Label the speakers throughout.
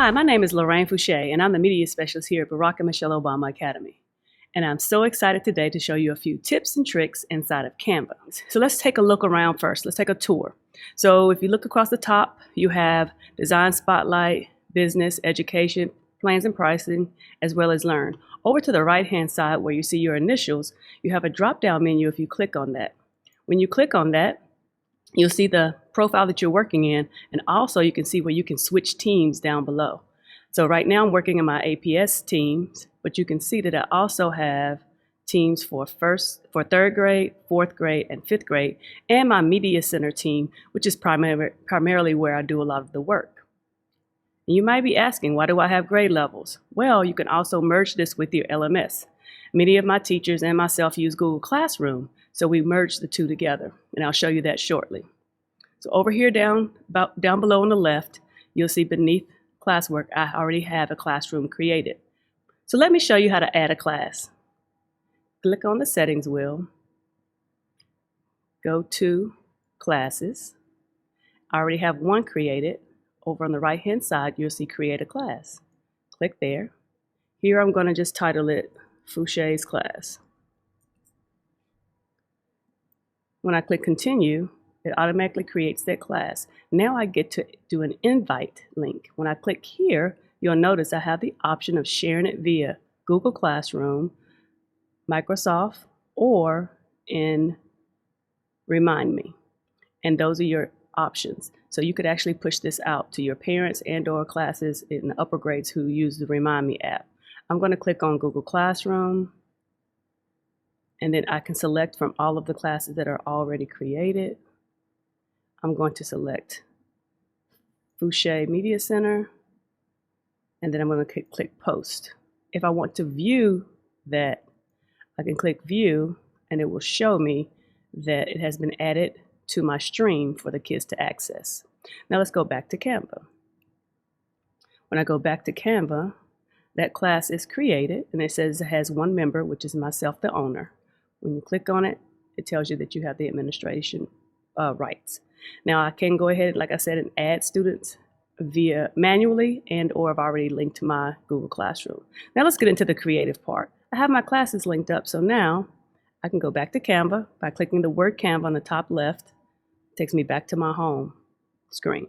Speaker 1: Hi, my name is Lorraine Foushee, and I'm the Media Specialist here at Barack and Michelle Obama Academy. And I'm so excited today to show you a few tips and tricks inside of Canva. So let's take a look around first. Let's take a tour. So if you look across the top, you have Design Spotlight, Business, Education, Plans and Pricing, as well as Learn. Over to the right-hand side where you see your initials, you have a drop-down menu if you click on that. When you click on that, you'll see the profile that you're working in, and also you can see where you can switch teams down below. So right now I'm working in my APS teams, but you can see that I also have teams for third grade, fourth grade, and fifth grade, and my Media Center team, which is primarily where I do a lot of the work. And you might be asking, why do I have grade levels? Well, you can also merge this with your LMS. Many of my teachers and myself use Google Classroom, so we merge the two together, and I'll show you that shortly. So over here down below on the left, you'll see beneath classwork, I already have a classroom created. So let me show you how to add a class. Click on the settings wheel, go to classes. I already have one created. Over on the right hand side, you'll see create a class. Click there. Here I'm going to just title it Foushee's class. When I click continue, it automatically creates that class. Now I get to do an invite link. When I click here, you'll notice I have the option of sharing it via Google Classroom, Microsoft, or in Remind Me. And those are your options. So you could actually push this out to your parents and or classes in the upper grades who use the Remind Me app. I'm going to click on Google Classroom, and then I can select from all of the classes that are already created. I'm going to select Foushee Media Center, and then I'm going to click Post. If I want to view that, I can click View, and it will show me that it has been added to my stream for the kids to access. Now let's go back to Canva. When I go back to Canva, that class is created, and it says it has one member, which is myself, the owner. When you click on it, it tells you that you have the administration rights. Now I can go ahead, like I said, and add students via manually and or I've already linked to my Google Classroom. Now let's get into the creative part. I have my classes linked up, so now I can go back to Canva by clicking the word Canva on the top left. It takes me back to my home screen.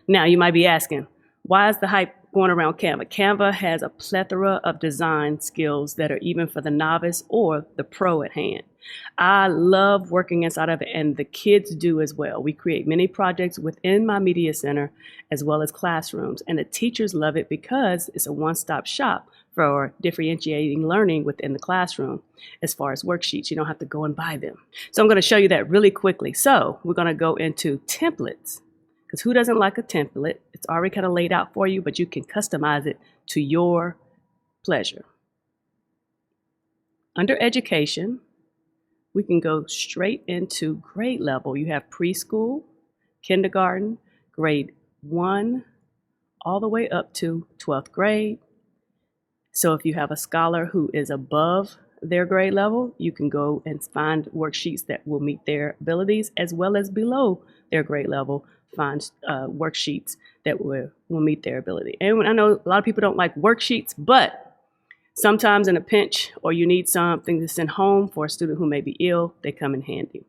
Speaker 1: Now you might be asking, why is the hype going around Canva? Canva has a plethora of design skills that are even for the novice or the pro at hand. I love working inside of it, and the kids do as well. We create many projects within my Media Center as well as classrooms, and the teachers love it because it's a one-stop shop for differentiating learning within the classroom. As far as worksheets, you don't have to go and buy them. So I'm going to show you that really quickly. So we're going to go into templates, because who doesn't like a template? It's already kind of laid out for you, but you can customize it to your pleasure. Under education, we can go straight into grade level. You have preschool, kindergarten, grade 1, all the way up to 12th grade. So if you have a scholar who is above their grade level, you can go and find worksheets that will meet their abilities, as well as below their grade level, find worksheets that will meet their ability. And I know a lot of people don't like worksheets, but sometimes in a pinch or you need something to send home for a student who may be ill, they come in handy.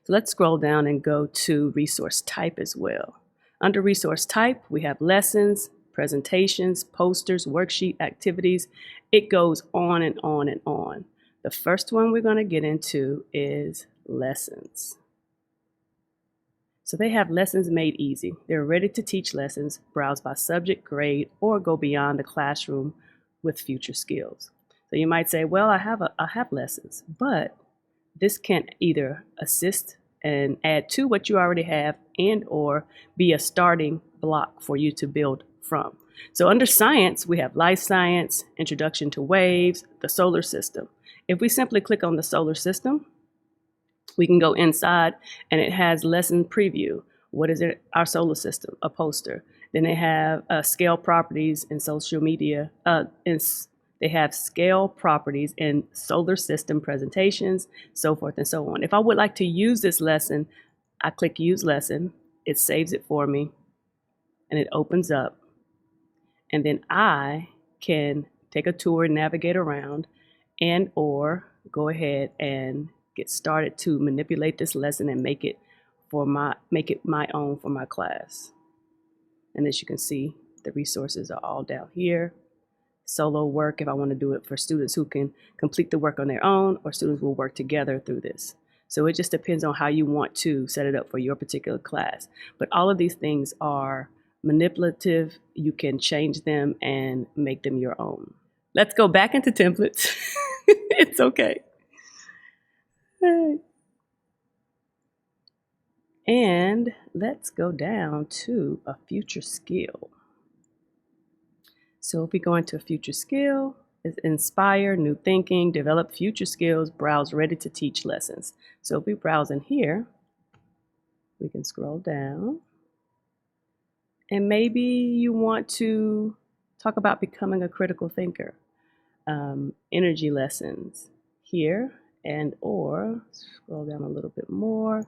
Speaker 1: So let's scroll down and go to resource type as well. Under resource type, we have lessons, presentations, posters, worksheet, activities. It goes on and on and on. The first one we're going to get into is lessons. So they have lessons made easy. They're ready to teach lessons, browse by subject, grade, or go beyond the classroom with future skills. So you might say, well, I have lessons, but this can either assist and add to what you already have and or be a starting block for you to build from. So under science, we have life science, introduction to waves, the solar system. If we simply click on the solar system, we can go inside and it has lesson preview. What is it? Our solar system, a poster. Then they have scale properties in social media. They have scale properties in solar system presentations, so forth and so on. If I would like to use this lesson, I click use lesson. It saves it for me. and it opens up. And then I can take a tour, navigate around, and or go ahead and get started to manipulate this lesson and make it my own for my class. And as you can see, the resources are all down here. Solo work if I want to do it for students who can complete the work on their own, or students will work together through this. So it just depends on how you want to set it up for your particular class. But all of these things are manipulative. You can change them and make them your own. Let's go back into templates. It's okay. And let's go down to a future skill. So if we go into a future skill, it's inspire new thinking, develop future skills, browse ready to teach lessons. So if we browse in here, we can scroll down. And maybe you want to talk about becoming a critical thinker. Energy lessons here, and or scroll down a little bit more.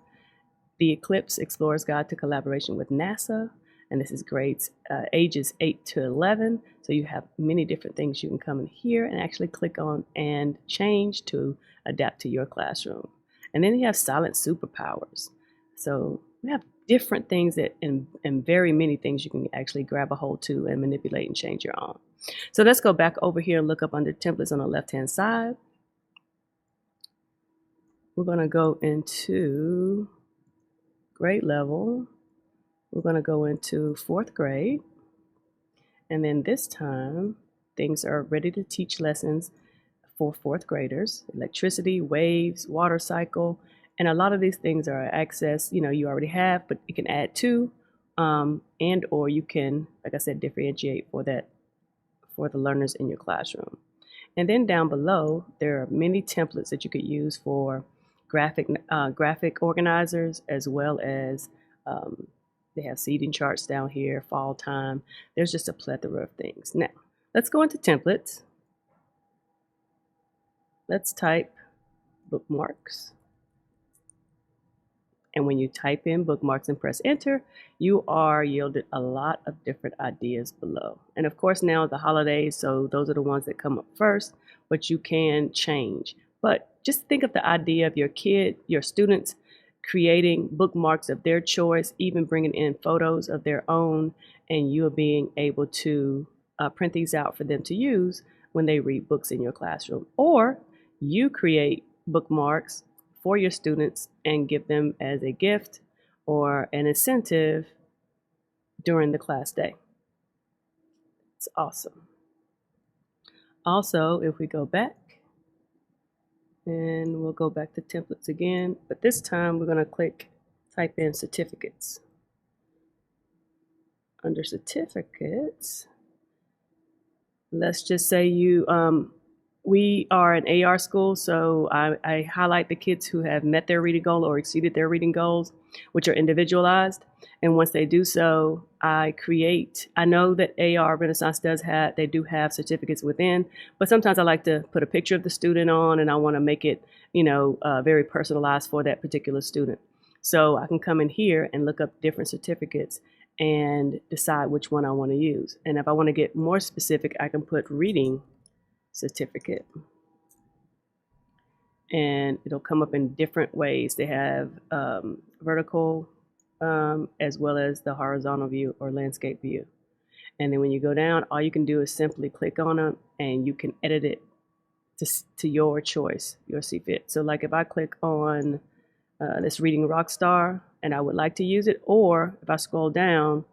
Speaker 1: The Eclipse Explorer's Guide to Collaboration with NASA. And this is grades ages 8 to 11. So you have many different things you can come in here and actually click on and change to adapt to your classroom. And then you have silent superpowers. So we have different things that and very many things you can actually grab a hold to and manipulate and change your own. So let's go back over here and look up under templates on the left-hand side. We're going to go into grade level. We're going to go into 4th grade. And then this time, things are ready to teach lessons for 4th graders. Electricity, waves, water cycle. And a lot of these things are access, you already have, but you can add to, and or you can, like I said, differentiate for the learners in your classroom. And then down below, there are many templates that you could use for graphic organizers, as well as they have seating charts down here, fall time. There's just a plethora of things. Now, let's go into templates. Let's type bookmarks. And when you type in bookmarks and press enter, you are yielded a lot of different ideas below. And of course, now the holidays, so those are the ones that come up first, but you can change. But just think of the idea of your students creating bookmarks of their choice, even bringing in photos of their own, and you are being able to print these out for them to use when they read books in your classroom. Or you create bookmarks for your students and give them as a gift or an incentive during the class day. It's awesome. Also, if we go back, and we'll go back to templates again, but this time we're going to type in certificates. Under certificates, let's just say we are an AR school, so I highlight the kids who have met their reading goal or exceeded their reading goals, which are individualized. And once they do so, I know that AR Renaissance they do have certificates within, but sometimes I like to put a picture of the student on, and I want to make it, very personalized for that particular student. So I can come in here and look up different certificates and decide which one I want to use. And if I want to get more specific, I can put reading certificate, and it'll come up in different ways. They have vertical as well as the horizontal view or landscape view. And then when you go down, all you can do is simply click on them and you can edit it to your choice, your see fit. So like if I click on this reading rock star and I would like to use it, or if I scroll down,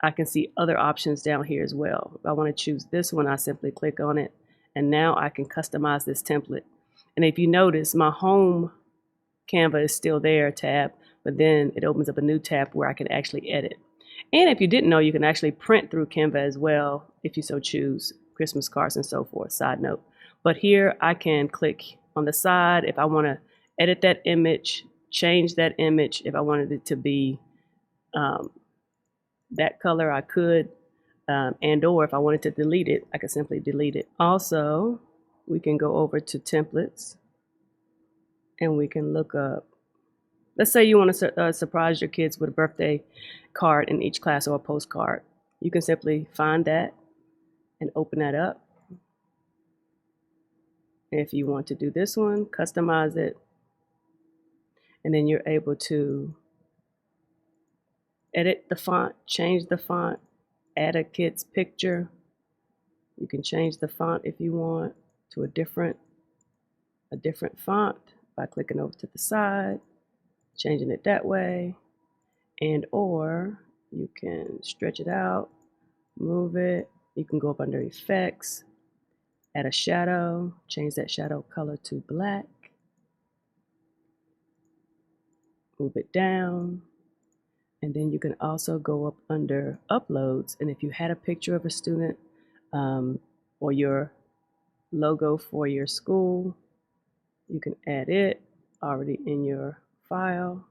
Speaker 1: I can see other options down here as well. If I want to choose this one, I simply click on it. And now I can customize this template. And if you notice, my home Canva is still there tab, but then it opens up a new tab where I can actually edit. And if you didn't know, you can actually print through Canva as well, if you so choose, Christmas cards and so forth, side note. But here I can click on the side if I want to edit that image, change that image. If I wanted it to be that color, I could. And or if I wanted to delete it, I could simply delete it. Also, we can go over to templates and we can look up, let's say you want to surprise your kids with a birthday card in each class or a postcard. You can simply find that and open that up. If you want to do this one, customize it, and then you're able to edit the font, change the font, add a kid's picture. You can change the font if you want to a different font by clicking over to the side, changing it that way, and or you can stretch it out, move it. You can go up under effects, add a shadow, change that shadow color to black, move it down, and then you can also go up under uploads, and if you had a picture of a student or your logo for your school, you can add it already in your file,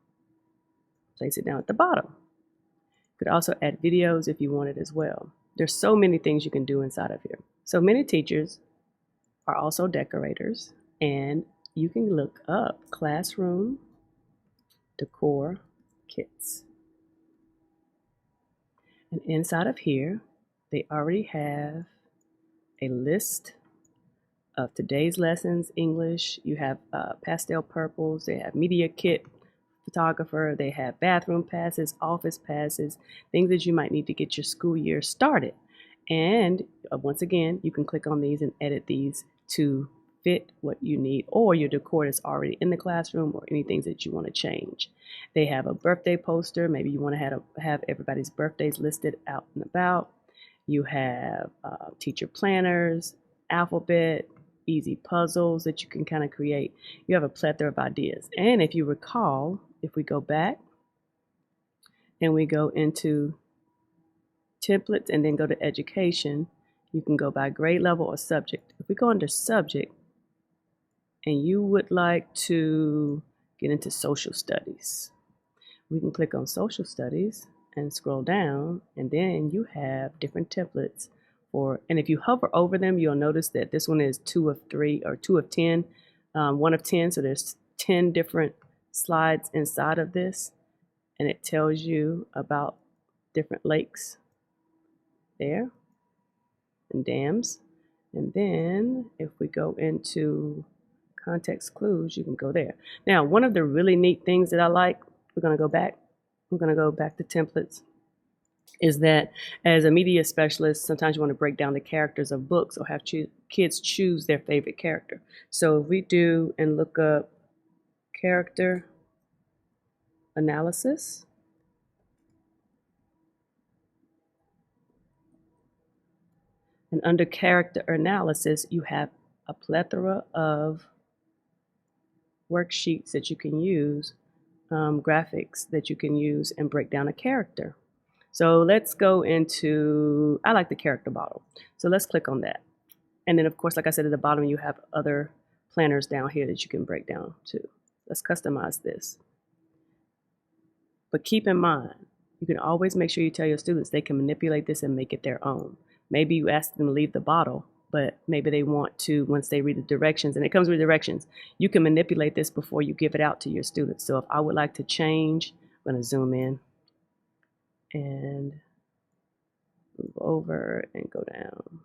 Speaker 1: place it down at the bottom. You could also add videos if you wanted as well. There's so many things you can do inside of here. So many teachers are also decorators, and you can look up classroom decor kits. And inside of here, they already have a list of today's lessons, English. You have pastel purples, they have media kit, photographer, they have bathroom passes, office passes, things that you might need to get your school year started. And once again, you can click on these and edit these to fit what you need, or your decor is already in the classroom, or any things that you want to change. They have a birthday poster. Maybe you want to have everybody's birthdays listed out and about. You have teacher planners, alphabet, easy puzzles that you can kind of create. You have a plethora of ideas. And if you recall, if we go back and we go into templates and then go to education, you can go by grade level or subject. If we go under subject and you would like to get into social studies, we can click on social studies and scroll down, and then you have different templates for, and if you hover over them, you'll notice that this one is 2 of 3 or 2 of 10, 1 of 10. So there's 10 different slides inside of this, and it tells you about different lakes there and dams. And then if we go into context clues, you can go there. Now, one of the really neat things that I like, we're going to go back to templates, is that as a media specialist, sometimes you want to break down the characters of books or have kids choose their favorite character. So if we do and look up character analysis, and under character analysis, you have a plethora of worksheets that you can use, graphics that you can use and break down a character. So let's go into, I like the character model. So let's click on that. And then of course, like I said, at the bottom, you have other planners down here that you can break down too. Let's customize this. But keep in mind, you can always make sure you tell your students they can manipulate this and make it their own. Maybe you ask them to leave the bottle, but maybe they want to, once they read the directions, and it comes with directions, you can manipulate this before you give it out to your students. So if I would like to change, I'm going to zoom in and move over and go down.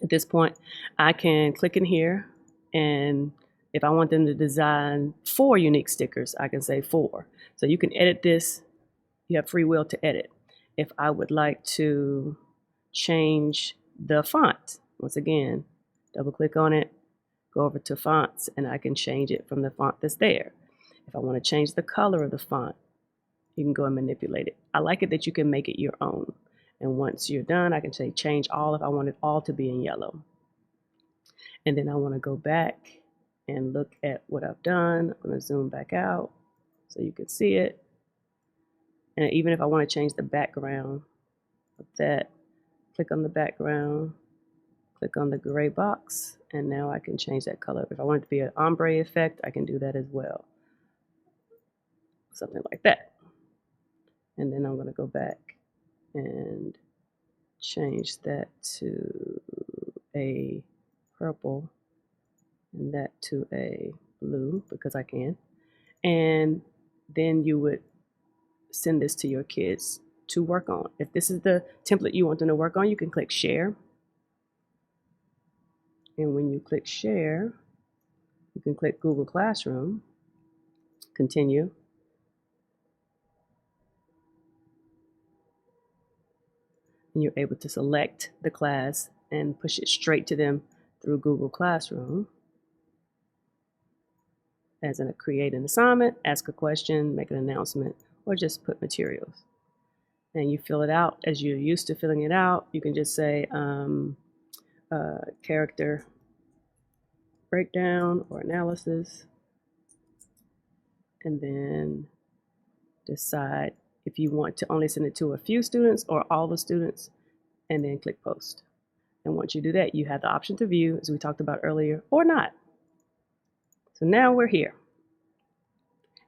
Speaker 1: At this point, I can click in here, and if I want them to design 4 unique stickers, I can say 4. So you can edit this. You have free will to edit. If I would like to change the font, once again, double click on it, go over to fonts, and I can change it from the font that's there. If I want to change the color of the font, you can go and manipulate it. I like it that you can make it your own. And once you're done, I can say change all if I want it all to be in yellow. And then I want to go back and look at what I've done. I'm going to zoom back out so you can see it. And even if I want to change the background of that, click on the background, click on the gray box, and now I can change that color. If I want it to be an ombre effect, I can do that as well. Something like that. And then I'm going to go back and change that to a purple and that to a blue because I can. And then you would send this to your kids to work on. If this is the template you want them to work on, you can click share. And when you click share, you can click Google Classroom, continue. And you're able to select the class and push it straight to them through Google Classroom. As in create an assignment, ask a question, make an announcement, or just put materials. And you fill it out as you're used to filling it out. You can just say character breakdown or analysis, and then decide if you want to only send it to a few students or all the students, and then click post. And once you do that, you have the option to view, as we talked about earlier, or not. So now we're here.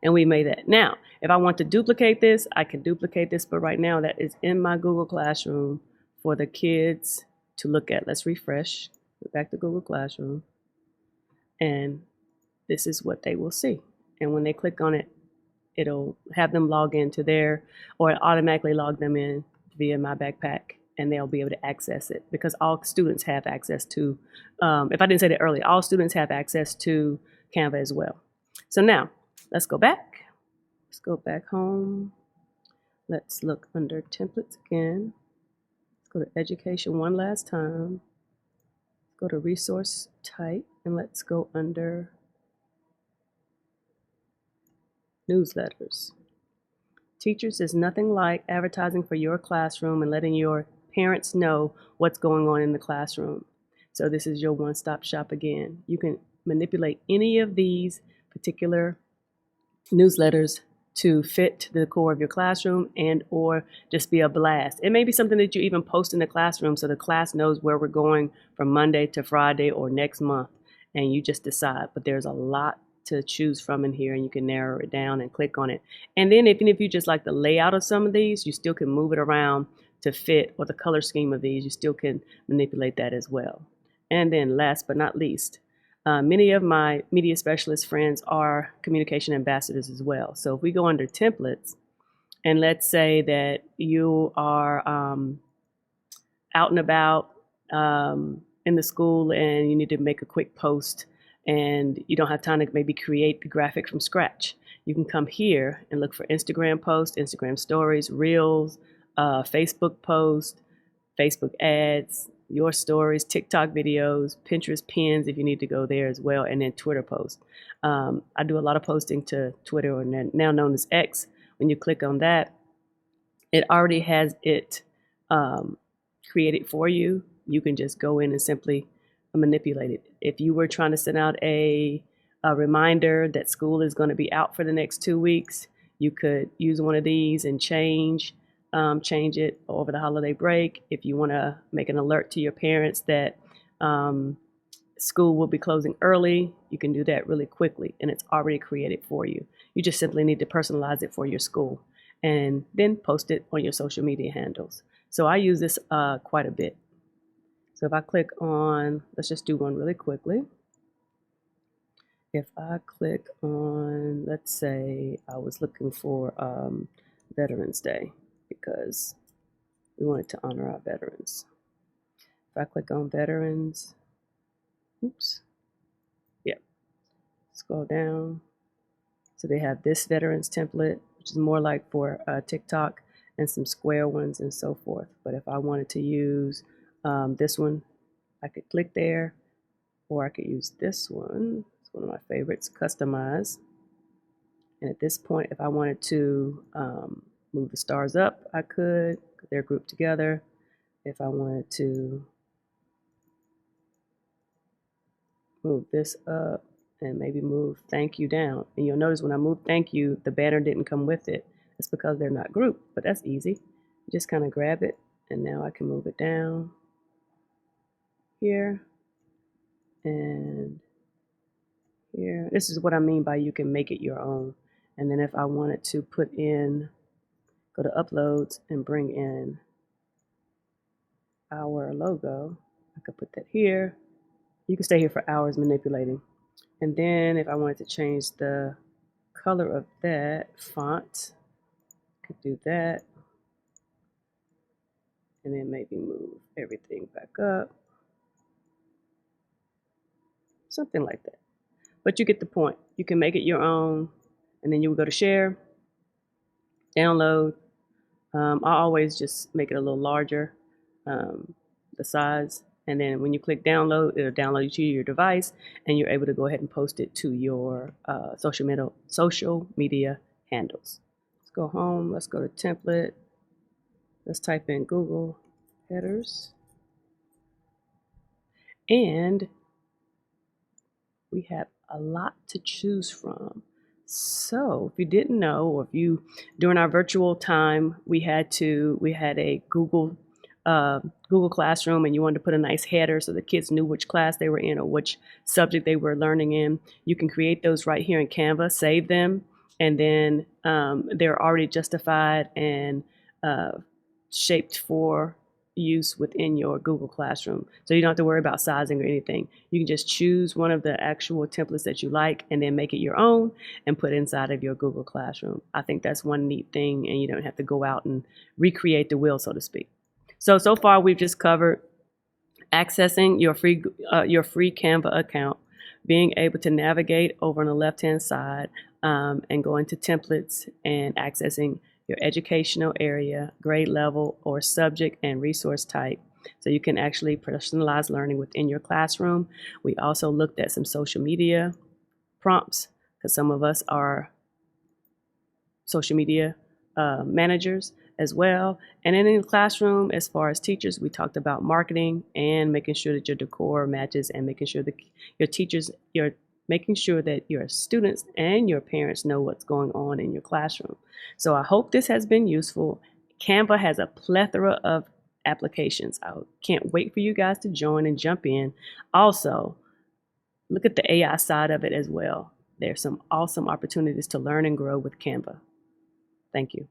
Speaker 1: And we made that. Now, if I want to duplicate this, I can duplicate this, but right now that is in my Google Classroom for the kids to look at. Let's refresh, go back to Google Classroom, and this is what they will see. And when they click on it, it'll have them log into there, or it automatically log them in via My Backpack, and they'll be able to access it because all students have access to, if I didn't say that earlier, all students have access to Canva as well. So now, let's go back. Let's go back home. Let's look under templates again. Let's go to education one last time. Go to resource type, and let's go under newsletters. Teachers is nothing like advertising for your classroom and letting your parents know what's going on in the classroom. So this is your one-stop shop again. You can manipulate any of these particular newsletters to fit the core of your classroom and or just be a blast. It may be something that you even post in the classroom so the class knows where we're going from Monday to Friday or next month, and you just decide. But there's a lot to choose from in here, and you can narrow it down and click on it. And then even if you just like the layout of some of these, you still can move it around to fit, or the color scheme of these, you still can manipulate that as well. And then last but not least, many of my media specialist friends are communication ambassadors as well. So if we go under templates, and let's say that you are out and about in the school and you need to make a quick post and you don't have time to maybe create the graphic from scratch, you can come here and look for Instagram posts, Instagram stories, reels, Facebook posts, Facebook ads, your stories, TikTok videos, Pinterest pins if you need to go there as well, and then Twitter posts. I do a lot of posting to Twitter, or now known as X. When you click on that, it already has it created for you. You can just go in and simply manipulate it. If you were trying to send out a reminder that school is going to be out for the next 2 weeks, you could use one of these and change it over the holiday break. If you want to make an alert to your parents that school will be closing early, you can do that really quickly, and it's already created for you. You just simply need to personalize it for your school and then post it on your social media handles. So I use this quite a bit. So if I click on, let's just do one really quickly. If I click on, let's say I was looking for Veterans Day, because we wanted to honor our veterans. If I click on veterans, oops, yeah, scroll down. So they have this veterans template, which is more like for TikTok, and some square ones and so forth. But if I wanted to use this one, I could click there, or I could use this one. It's one of my favorites, customize. And at this point, if I wanted to move the stars up, I could. They're grouped together. If I wanted to move this up and maybe move thank you down, and you'll notice when I move thank you, the banner didn't come with it. It's because they're not grouped, but that's easy. You just kind of grab it, and now I can move it down here and here. This is what I mean by you can make it your own. And then if I wanted to put in, go to uploads and bring in our logo, I could put that here. You can stay here for hours manipulating. And then if I wanted to change the color of that font, I could do that. and then maybe move everything back up. Something like that. But you get the point. You can make it your own, and then you will go to share, download. I always just make it a little larger, the size, and then when you click download, it'll download it to your device, and you're able to go ahead and post it to your social media handles. Let's go home. Let's go to template. Let's type in Google headers, and we have a lot to choose from. So if you didn't know, or if you, during our virtual time, we had a Google Classroom, and you wanted to put a nice header so the kids knew which class they were in or which subject they were learning in. You can create those right here in Canva, save them, and then they're already justified and shaped for use within your Google Classroom. So you don't have to worry about sizing or anything. You can just choose one of the actual templates that you like and then make it your own and put it inside of your Google Classroom. I think that's one neat thing, and you don't have to go out and recreate the wheel, so to speak. So far we've just covered accessing your free Canva account, being able to navigate over on the left-hand side and go into templates and accessing your educational area, grade level, or subject and resource type. So you can actually personalize learning within your classroom. We also looked at some social media prompts, because some of us are social media managers as well. And then in the classroom, as far as teachers, we talked about marketing and making sure that your decor matches, and making sure that making sure that your students and your parents know what's going on in your classroom. So I hope this has been useful. Canva has a plethora of applications. I can't wait for you guys to join and jump in. Also, look at the AI side of it as well. There's some awesome opportunities to learn and grow with Canva. Thank you.